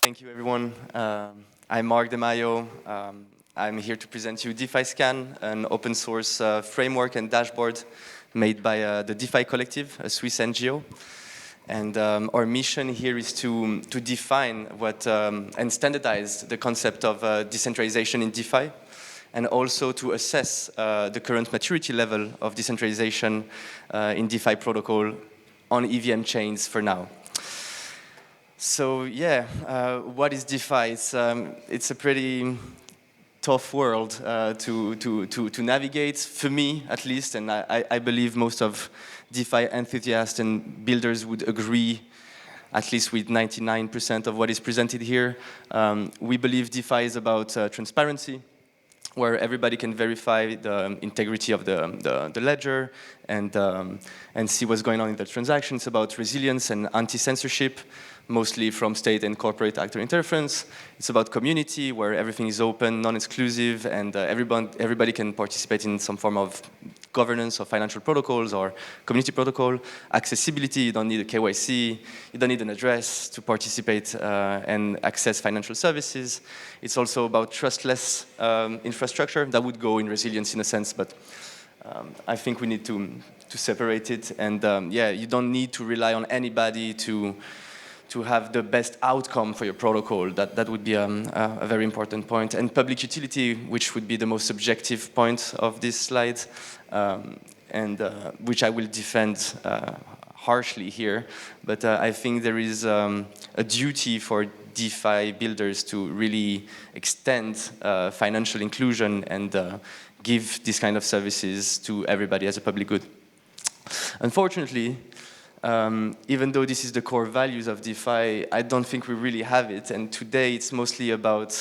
Thank you, everyone. I'm Marc de Mayo. I'm here to present you DeFiScan, an open source framework and dashboard made by the DeFi Collective, a Swiss NGO. And our mission here is to define and standardize the concept of decentralization in DeFi, and also to assess the current maturity level of decentralization in DeFi protocol on EVM chains for now. So yeah, what is DeFi? It's a pretty tough world to navigate, for me at least, and I believe most of DeFi enthusiasts and builders would agree, at least with 99% of what is presented here. We believe DeFi is about transparency, where everybody can verify the integrity of the ledger and see what's going on in the transaction. It's about resilience and anti-censorship, mostly from state and corporate actor interference. It's about community, where everything is open, non-exclusive, and everybody can participate in some form of governance of financial protocols or community protocol. Accessibility, you don't need a KYC, you don't need an address to participate and access financial services. It's also about trustless infrastructure. That would go in resilience in a sense, but I think we need to separate it. And yeah, you don't need to rely on anybody to have the best outcome for your protocol. That would be a very important point. And public utility, which would be the most subjective point of this slide, and which I will defend harshly here. But I think there is a duty for DeFi builders to really extend financial inclusion and give these kind of services to everybody as a public good. Unfortunately, even though this is the core values of DeFi, I don't think we really have it. And today it's mostly about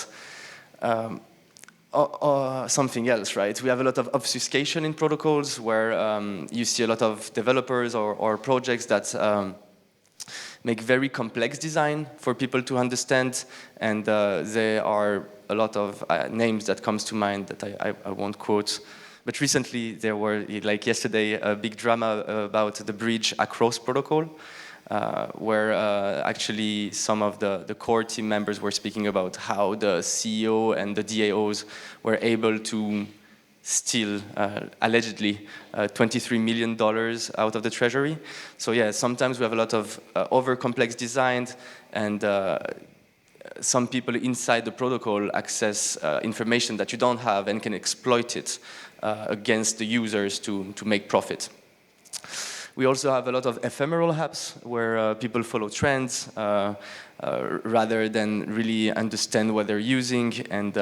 something else, right? We have a lot of obfuscation in protocols where you see a lot of developers or projects that make very complex design for people to understand. And there are a lot of names that comes to mind that I won't quote. But recently, there were, like yesterday, a big drama about the bridge across protocol, where actually some of the core team members were speaking about how the CEO and the DAOs were able to steal, allegedly, $23 million out of the treasury. So yeah, sometimes we have a lot of over-complex design, and some people inside the protocol access information that you don't have and can exploit it against the users to make profit. We also have a lot of ephemeral apps where people follow trends rather than really understand what they're using, and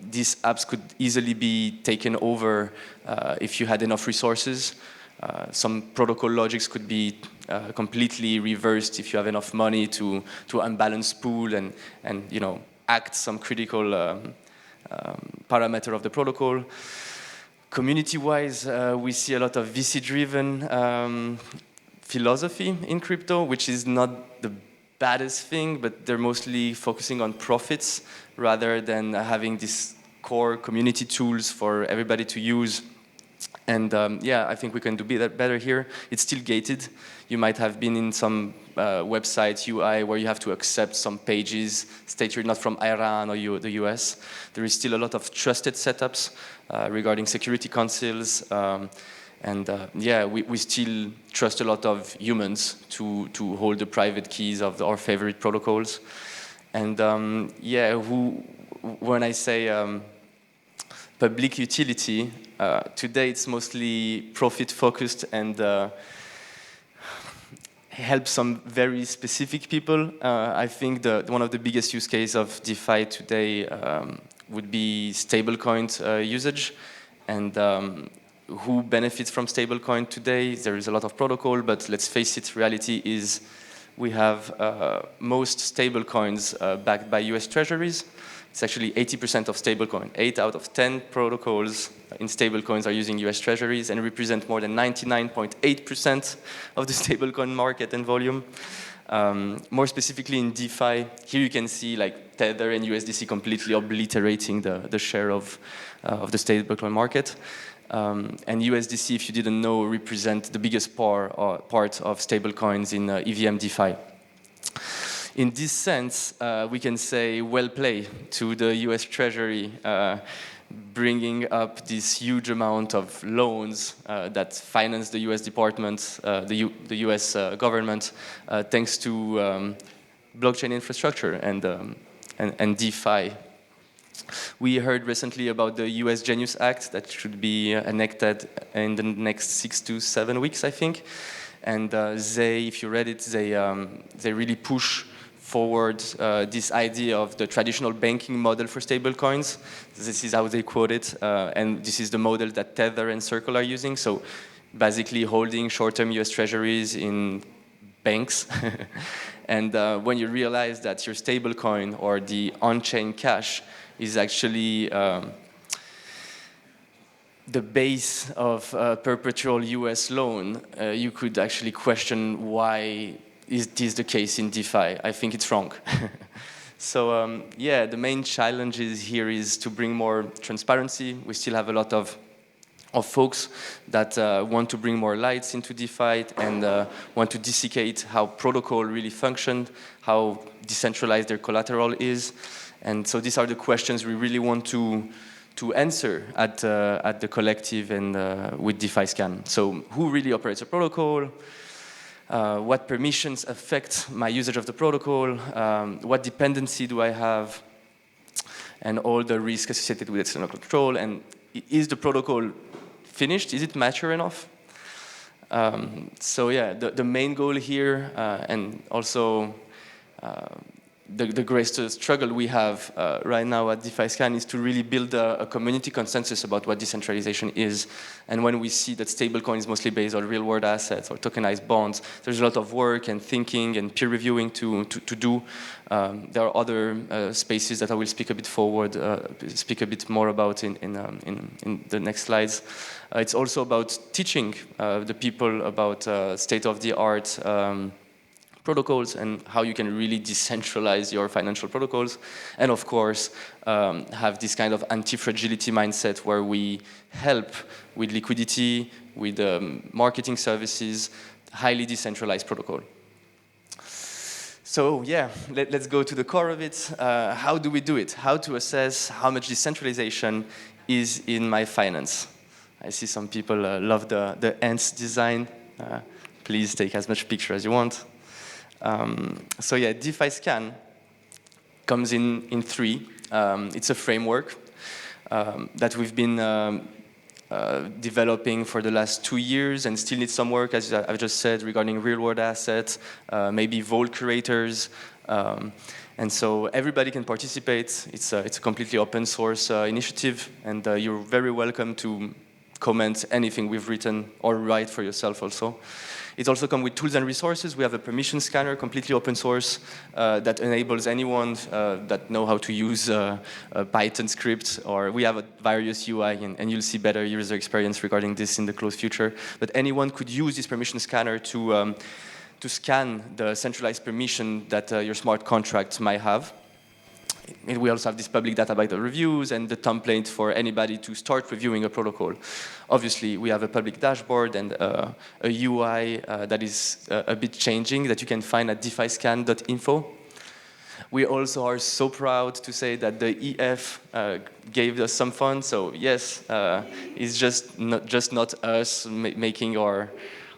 these apps could easily be taken over if you had enough resources. Some protocol logics could be completely reversed if you have enough money to unbalance pool and act some critical parameter of the protocol. Community-wise, we see a lot of VC-driven philosophy in crypto, which is not the baddest thing, but they're mostly focusing on profits rather than having these core community tools for everybody to use. And yeah, I think we can do better here. It's still gated. You might have been in some website UI where you have to accept some pages, state you're not from Iran or the US. There is still a lot of trusted setups regarding security councils. And yeah, we still trust a lot of humans to hold the private keys of our favorite protocols. And yeah, when I say public utility, today it's mostly profit-focused and helps some very specific people. I think one of the biggest use cases of DeFi today would be stablecoin usage. And who benefits from stablecoin today? There is a lot of protocol, but let's face it, reality is we have most stablecoins backed by US treasuries. It's actually 80% of stablecoin. 8 out of 10 protocols in stablecoins are using US treasuries and represent more than 99.8% of the stablecoin market and volume. More specifically in DeFi, here you can see like Tether and USDC completely obliterating the share of the stablecoin market. And USDC, if you didn't know, represent the biggest part of stablecoins in EVM DeFi. In this sense, we can say well played to the US Treasury, bringing up this huge amount of loans that finance the US department, the US government, thanks to blockchain infrastructure and DeFi. We heard recently about the US Genius Act that should be enacted in the next 6 to 7 weeks, I think. And they, if you read it, they really push forward this idea of the traditional banking model for stablecoins. This is how they quote it, and this is the model that Tether and Circle are using. So basically holding short-term US treasuries in banks. And when you realize that your stablecoin or the on-chain cash is actually the base of a perpetual US loan, you could actually question why is this the case in DeFi. I think it's wrong. So yeah, the main challenge here is to bring more transparency. We still have a lot of folks that want to bring more lights into DeFi and want to dissecate how protocol really functioned, how decentralized their collateral is. And so these are the questions we really want to answer at the collective and with DeFiScan. So who really operates a protocol? What permissions affect my usage of the protocol? What dependency do I have? And all the risks associated with external control. And is the protocol finished? Is it mature enough? So yeah, the main goal here, and also the greatest struggle we have right now at DeFiScan is to really build a community consensus about what decentralization is. And when we see that stablecoin is mostly based on real-world assets or tokenized bonds, there's a lot of work and thinking and peer reviewing to do. There are other spaces that I will speak a bit forward, speak a bit more about in the next slides. It's also about teaching the people about state-of-the-art protocols and how you can really decentralize your financial protocols. And of course, have this kind of anti-fragility mindset where we help with liquidity, with marketing services, highly decentralized protocol. So yeah, let's go to the core of it. How do we do it? How to assess how much decentralization is in my finance? I see some people love the ants design. Please take as much picture as you want. So yeah, DeFiScan comes in three. It's a framework that we've been developing for the last 2 years and still needs some work, as I've just said, regarding real-world assets, maybe vault curators. And so everybody can participate. It's a completely open source initiative, and you're very welcome to comment anything we've written or write for yourself also. It also comes with tools and resources. We have a permission scanner, completely open source, that enables anyone that know how to use a Python script, or we have a various UI, and you'll see better user experience regarding this in the close future. But anyone could use this permission scanner to scan the centralized permission that your smart contract might have. And we also have this public data by the reviews and the template for anybody to start reviewing a protocol. Obviously, we have a public dashboard and a UI that is a bit changing that you can find at defiscan.info. We also are so proud to say that the EF gave us some funds. So yes, it's just not us making our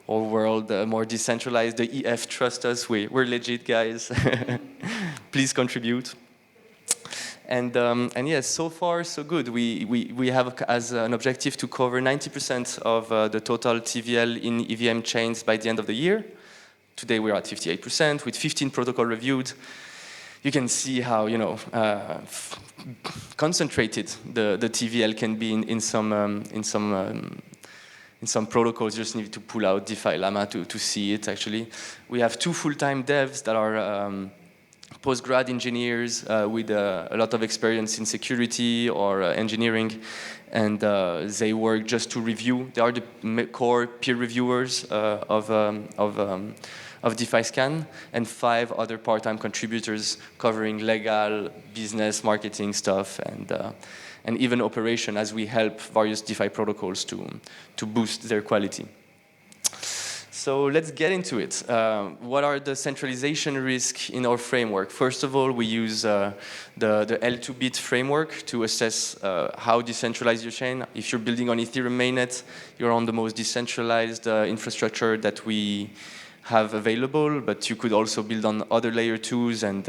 world more decentralized. The EF trust us. We're legit, guys. Please contribute. And yes, so far so good. We have as an objective to cover 90% of the total TVL in EVM chains by the end of the year. Today we're at 58% with 15 protocol reviewed. You can see how concentrated the TVL can be in some protocols. You just need to pull out DeFi Llama to see it. Actually, we have 2 full-time devs that are post-grad engineers with a lot of experience in security or engineering, and they work just to review. They are the core peer reviewers of DeFiScan, and 5 other part-time contributors covering legal, business, marketing stuff, and even operation as we help various DeFi protocols to boost their quality. So let's get into it. What are the centralization risks in our framework? First of all, we use the L2-bit framework to assess how decentralized your chain. If you're building on Ethereum mainnet, you're on the most decentralized infrastructure that we have available, but you could also build on other layer 2s, and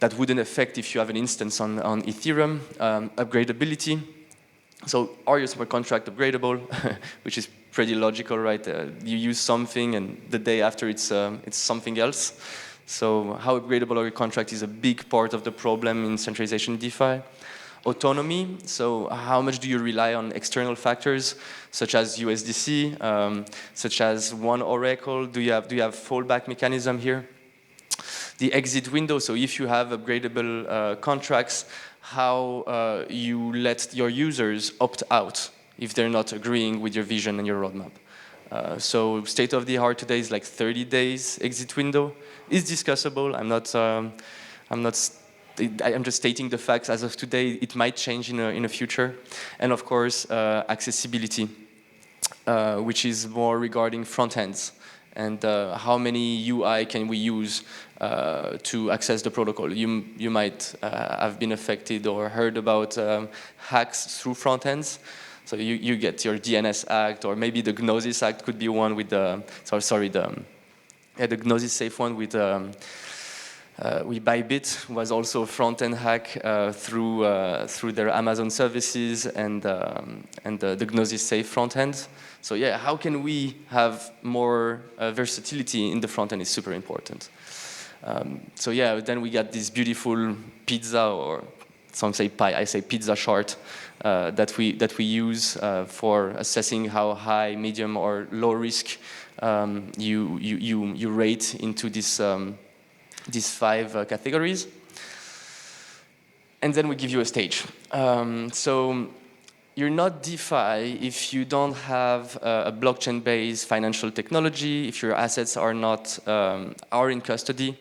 that wouldn't affect if you have an instance on Ethereum. Upgradeability. So are your smart contract upgradable? Which is pretty logical, right? You use something, and the day after it's something else. So how upgradable are your contract is a big part of the problem in centralization DeFi. Autonomy, so how much do you rely on external factors, such as USDC, such as one oracle? Do you have fallback mechanism here? The exit window, so if you have upgradable contracts, how you let your users opt out if they're not agreeing with your vision and your roadmap. So state of the art today is like 30 days exit window. It's discussable. I'm just stating the facts as of today. It might change in the future. And of course, accessibility, which is more regarding front ends. And how many UI can we use to access the protocol? You might have been affected or heard about hacks through front ends. So you get your DNS Act, or maybe the Gnosis Act could be one with the the Gnosis Safe one with Bybit was also a front end hack through their Amazon services and the Gnosis Safe front end. So yeah, how can we have more versatility in the front end is super important. So yeah, then we got this beautiful pizza, or some say pie, I say pizza chart, that we use for assessing how high, medium, or low risk you rate into these 5 categories. And then we give you a stage. So you're not DeFi if you don't have a blockchain-based financial technology, if your assets are not are in custody,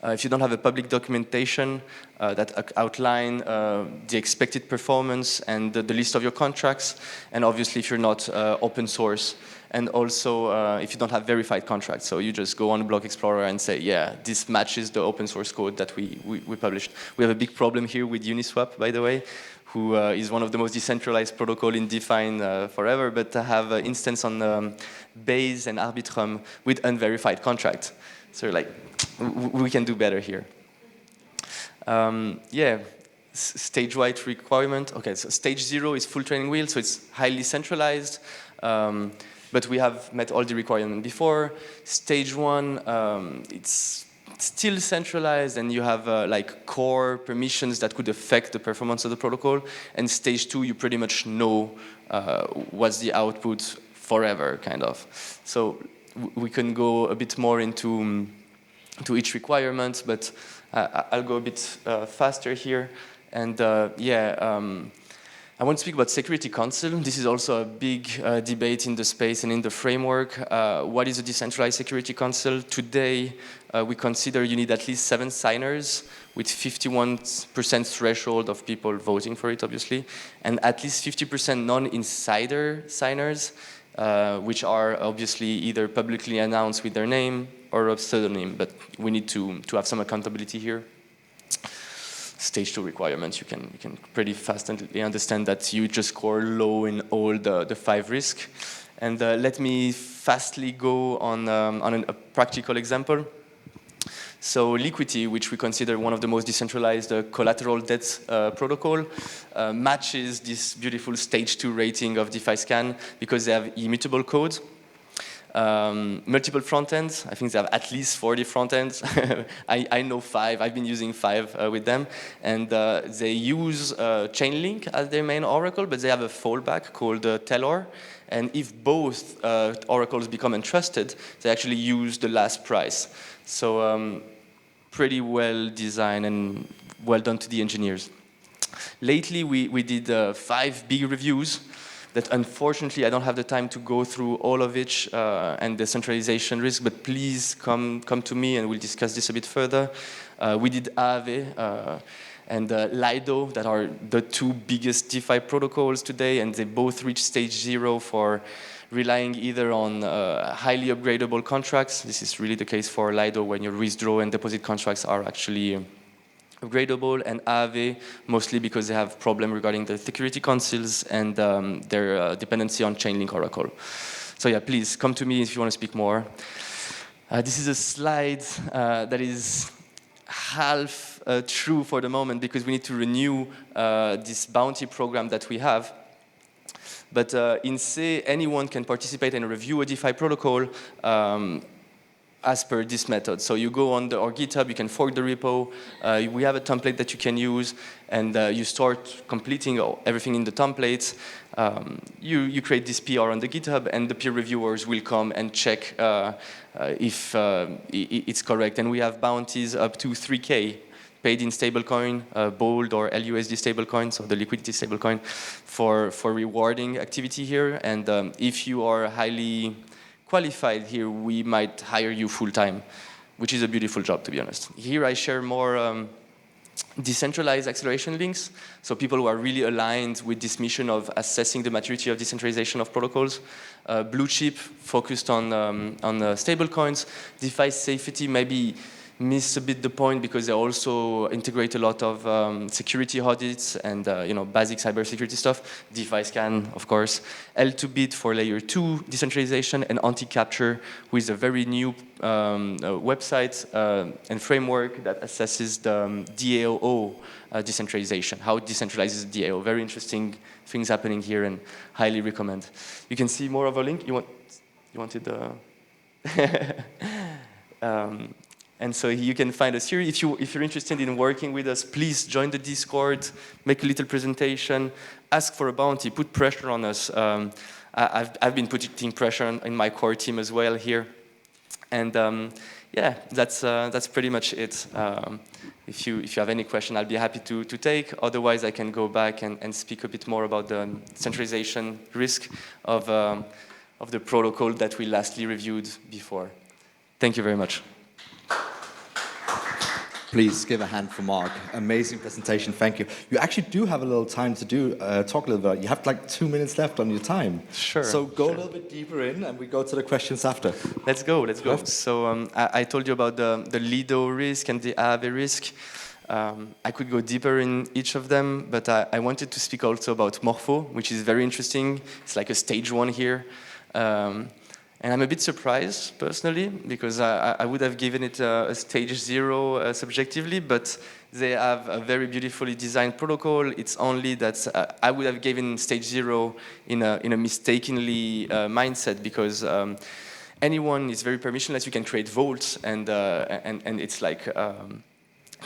if you don't have a public documentation that outline the expected performance and the list of your contracts, and obviously if you're not open source, and also if you don't have verified contracts. So you just go on Block Explorer and say, yeah, this matches the open source code that we published. We have a big problem here with Uniswap, by the way, who is one of the most decentralized protocol in DeFi forever, but have an instance on Base and Arbitrum with unverified contracts. So like, we can do better here. Yeah, stage-wide requirement. Okay, so stage 0 is full training wheel, so it's highly centralized, but we have met all the requirements before. Stage 1, it's still centralized, and you have like core permissions that could affect the performance of the protocol. And stage 2, you pretty much know what's the output forever, kind of. So we can go a bit more into each requirement, but I'll go a bit faster here. And I want to speak about Security Council. This is also a big debate in the space and in the framework. What is a decentralized Security Council? Today, we consider you need at least 7 signers with 51% threshold of people voting for it, obviously, and at least 50% non-insider signers, which are obviously either publicly announced with their name or a pseudonym, but we need to have some accountability here. Stage 2 requirements, you can pretty fastly understand that you just score low in all the 5 risks. And let me fastly go on a practical example. So Liquidity, which we consider one of the most decentralized collateral debt protocol, matches this beautiful stage 2 rating of DeFiScan because they have immutable code. Multiple front ends. I think they have at least 40 front ends. I know 5. I've been using 5 with them. And they use Chainlink as their main oracle, but they have a fallback called Telor. And if both oracles become entrusted, they actually use the last price. So pretty well designed and well done to the engineers. Lately, we did 5 big reviews that unfortunately I don't have the time to go through all of it and the centralization risk, but please come to me and we'll discuss this a bit further. We did Aave and Lido, that are the 2 biggest DeFi protocols today, and they both reached stage 0 for relying either on highly upgradable contracts. This is really the case for Lido when your withdraw and deposit contracts are actually upgradable, and Aave mostly because they have problem regarding the security councils and their dependency on Chainlink Oracle. So yeah, please come to me if you want to speak more. This is a slide that is half true for the moment because we need to renew this bounty program that we have. But in C, anyone can participate and review a DeFi protocol as per this method. So you go on our GitHub, you can fork the repo, we have a template that you can use, and you start completing everything in the templates. You create this PR on the GitHub, and the peer reviewers will come and check if it's correct. And we have bounties up to 3K paid in stablecoin, BOLD or LUSD stablecoin, so the liquidity stablecoin, for rewarding activity here. And if you are highly qualified here, we might hire you full-time, which is a beautiful job, to be honest. Here I share more decentralized acceleration links, so people who are really aligned with this mission of assessing the maturity of decentralization of protocols. Blue chip focused on stable coins. DeFi safety maybe miss a bit the point because they also integrate a lot of security audits and basic cybersecurity stuff. DeFiScan, of course. L2Bit for layer 2 decentralization, and anti-capture with a very new website and framework that assesses the DAO decentralization, how it decentralizes DAO. Very interesting things happening here, and highly recommend. You can see more of a link. You wanted and so you can find us here. If you're interested in working with us, please join the Discord, make a little presentation, ask for a bounty, put pressure on us. I've been putting pressure in my core team as well here. And yeah, that's pretty much it. If you have any question, I'll be happy to take. Otherwise, I can go back and speak a bit more about the centralization risk of the protocol that we lastly reviewed before. Thank you very much. Please give a hand for Marc. Amazing presentation, thank you. You actually do have a little time to talk a little bit. You have like 2 minutes left on your time. Sure. So go a little bit deeper in, and we go to the questions after. Let's go. So I told you about the Lido risk and the Aave risk. I could go deeper in each of them, but I wanted to speak also about Morpho, which is very interesting. It's like a stage 1 here. And I'm a bit surprised, personally, because I would have given it a stage 0 subjectively, but they have a very beautifully designed protocol. It's only that I would have given stage 0 in a mistakenly mindset, because anyone is very permissionless. You can create vaults, and it's like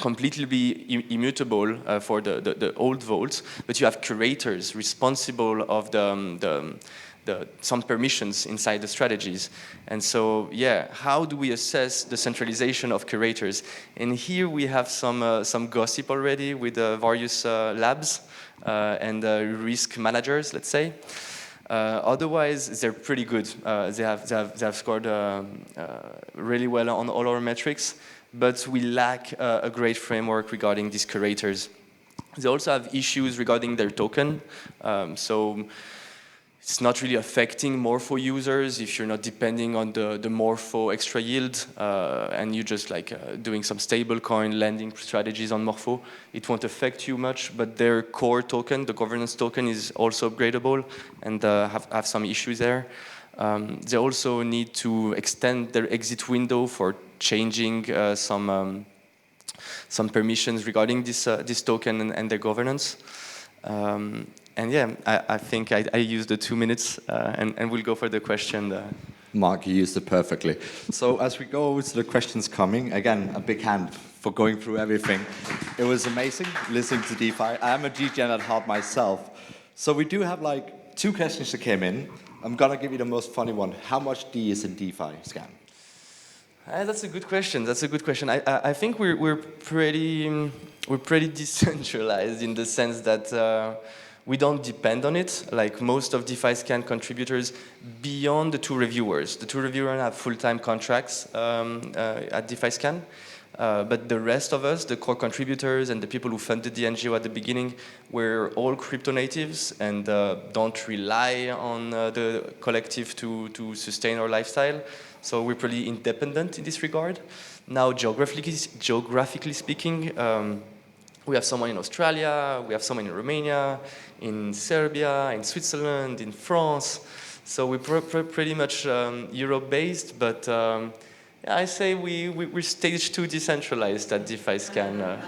completely immutable for the old vaults, but you have curators responsible of some permissions inside the strategies. And so, yeah, how do we assess the centralization of curators? And here we have some gossip already with various labs and risk managers, let's say. Otherwise, they're pretty good. They have scored really well on all our metrics, but we lack a great framework regarding these curators. They also have issues regarding their token. So it's not really affecting Morpho users if you're not depending on the Morpho extra yield and you're just like doing some stablecoin lending strategies on Morpho. It won't affect you much, but their core token, the governance token, is also upgradable and have some issues there. They also need to extend their exit window for changing some permissions regarding this token and their governance. And yeah, I think I used the 2 minutes, and we'll go for the question. Marc, you used it perfectly. So as we go to the questions coming, again, a big hand for going through everything. It was amazing listening to DeFi. I am a DGen at heart myself. So we do have like 2 questions that came in. I'm going to give you the most funny one. How much D is in DeFiScan? That's a good question. I think we're pretty decentralized in the sense that we don't depend on it, like most of DeFiScan contributors, beyond the 2 reviewers. The 2 reviewers have full-time contracts at DeFiScan. But the rest of us, the core contributors and the people who funded the NGO at the beginning, we're all crypto natives and don't rely on the collective to sustain our lifestyle. So we're pretty independent in this regard. Now, geographically speaking, we have someone in Australia, we have someone in Romania, in Serbia, in Switzerland, in France. So we're pretty much Europe-based, but I say we're stage 2 decentralized at DeFiScan,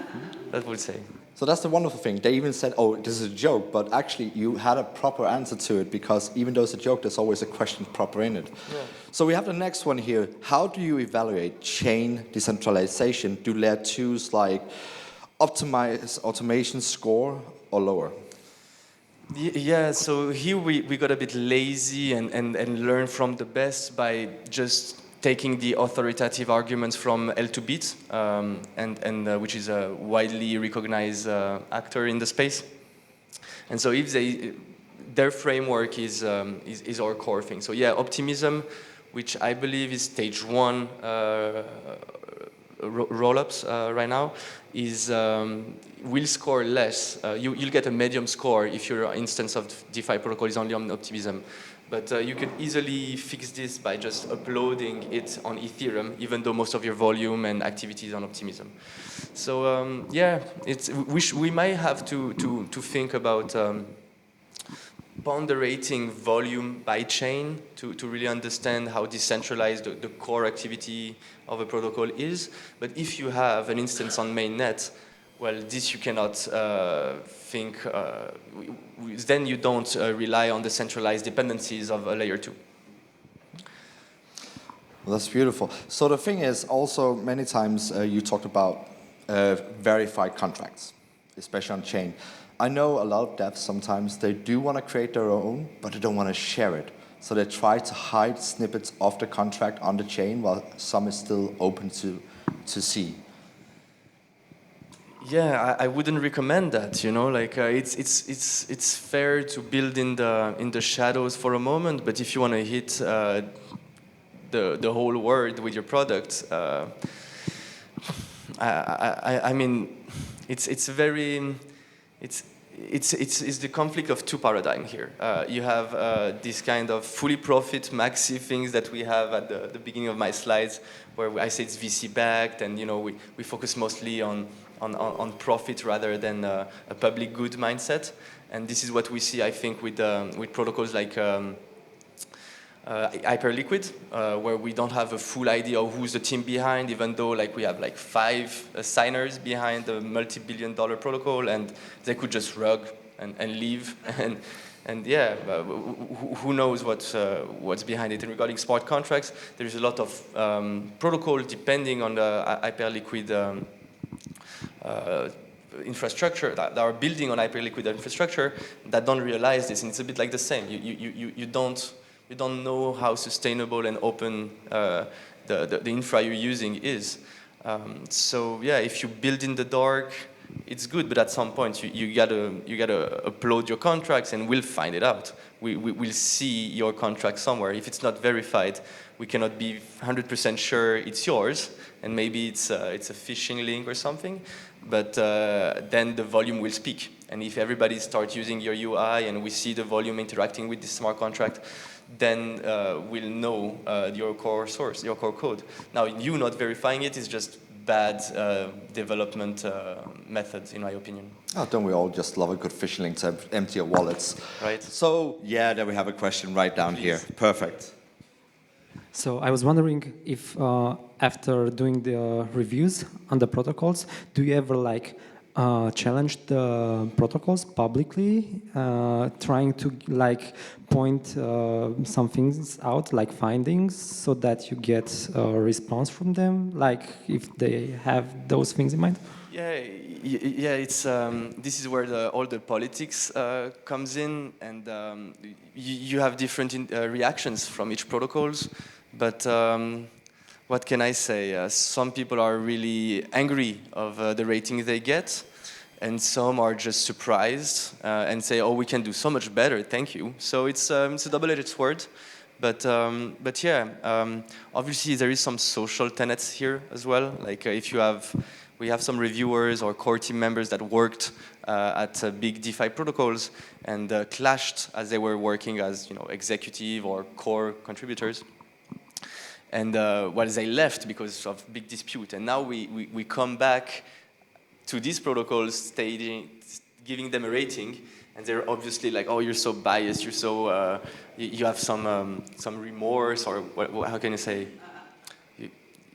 that would say. So that's the wonderful thing. They even said, oh, this is a joke, but actually you had a proper answer to it, because even though it's a joke, there's always a question proper in it. Yeah. So we have the next one here. How do you evaluate chain decentralization? Do layer 2s like optimize automation score or lower? Yeah, so here we got a bit lazy and learned from the best by just taking the authoritative arguments from L2Bit, which is a widely recognized actor in the space. And so if their framework is our core thing. So yeah, optimism, which I believe is stage 1 roll-ups right now, will score less. You'll get a medium score if your instance of DeFi protocol is only on optimism. But you can easily fix this by just uploading it on Ethereum, even though most of your volume and activity is on optimism. So yeah, we might have to think about ponderating volume by chain to really understand how decentralized the core activity of a protocol is. But if you have an instance on mainnet, well, this you cannot think, then you don't rely on the centralized dependencies of a layer 2. Well, that's beautiful. So the thing is, also many times you talked about verified contracts, especially on chain. I know a lot of devs sometimes, they do want to create their own, but they don't want to share it. So they try to hide snippets of the contract on the chain while some is still open to see. Yeah, I wouldn't recommend that. You know, like it's fair to build in the shadows for a moment, but if you want to hit the whole world with your product, I mean, it's the conflict of two paradigms here. You have this kind of fully profit maxi things that we have at the beginning of my slides, where I say it's VC backed, and you know we focus mostly on profit rather than a public good mindset. And this is what we see, I think, with protocols like Hyperliquid, where we don't have a full idea of who's the team behind, even though like we have like 5 signers behind a multi-billion-dollar protocol, and they could just rug and leave. And yeah, who knows what's behind it. And regarding smart contracts, there's a lot of protocol depending on the Hyperliquid infrastructure that are building on Hyperliquid infrastructure that don't realize this, and it's a bit like the same. You don't know how sustainable and open the infra you're using is. So yeah, if you build in the dark, it's good, but at some point you gotta upload your contracts, and we'll find it out. We'll see your contract somewhere. If it's not verified, we cannot be 100% sure it's yours, and maybe it's a phishing link or something. But then the volume will speak, and if everybody starts using your UI and we see the volume interacting with this smart contract, then we'll know your core source, your core code. Now, you not verifying it is just bad development methods, in my opinion. Oh, don't we all just love a good phishing link to empty your wallets? Right. So, yeah, there we have a question right down here. Perfect. So I was wondering if after doing the reviews on the protocols, do you ever challenge the protocols publicly, trying to point some things out, like findings, so that you get a response from them, like if they have those things in mind? Yeah, it's this is where all the politics comes in, and you have different reactions from each protocols. But what can I say? Some people are really angry of the rating they get, and some are just surprised and say, "Oh, we can do so much better. Thank you." So it's a double-edged sword. But yeah, obviously there is some social tenets here as well. Like we have some reviewers or core team members that worked at big DeFi protocols and clashed as they were working as executive or core contributors. And they left because of big dispute. And now we come back to these protocols, giving them a rating, and they're obviously like, oh, you're so biased, you're so, you have some remorse, or how can you say?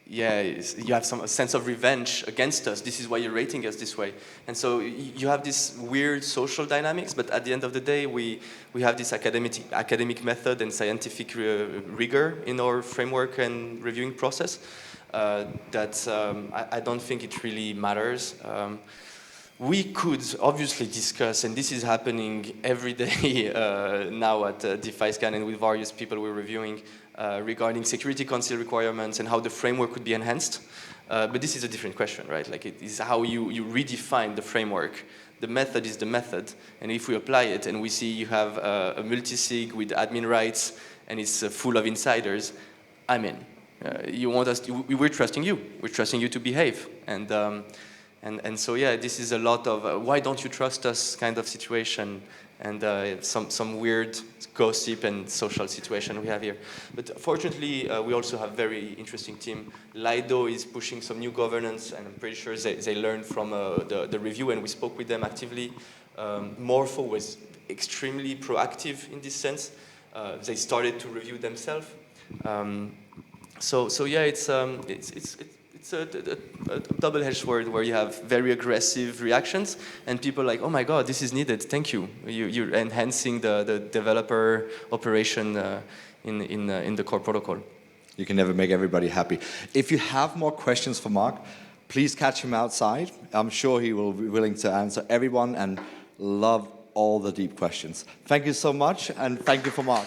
You have some sense of revenge against us. This is why you're rating us this way. And so you have this weird social dynamics, but at the end of the day, we have this academic method and scientific rigor in our framework and reviewing process that I don't think it really matters. We could obviously discuss, and this is happening every day now at DeFiScan and with various people we're reviewing, regarding security council requirements and how the framework could be enhanced. But this is a different question, right? Like it is how you redefine the framework. The method is the method, and if we apply it and we see you have a multi-sig with admin rights and it's full of insiders, I'm in. You want us? We're trusting you. We're trusting you to behave, and so yeah, this is a lot of why don't you trust us kind of situation, and some weird gossip and social situation we have here. But fortunately, we also have very interesting team. Lido is pushing some new governance, and I'm pretty sure they learned from the review, and we spoke with them actively. Morpho was extremely proactive in this sense. They started to review themselves. So yeah, it's a double-edged sword where you have very aggressive reactions and people like, oh my God, this is needed. Thank you. You're enhancing the developer operation in the core protocol. You can never make everybody happy. If you have more questions for Marc, please catch him outside. I'm sure he will be willing to answer everyone and love all the deep questions. Thank you so much, and thank you for Marc.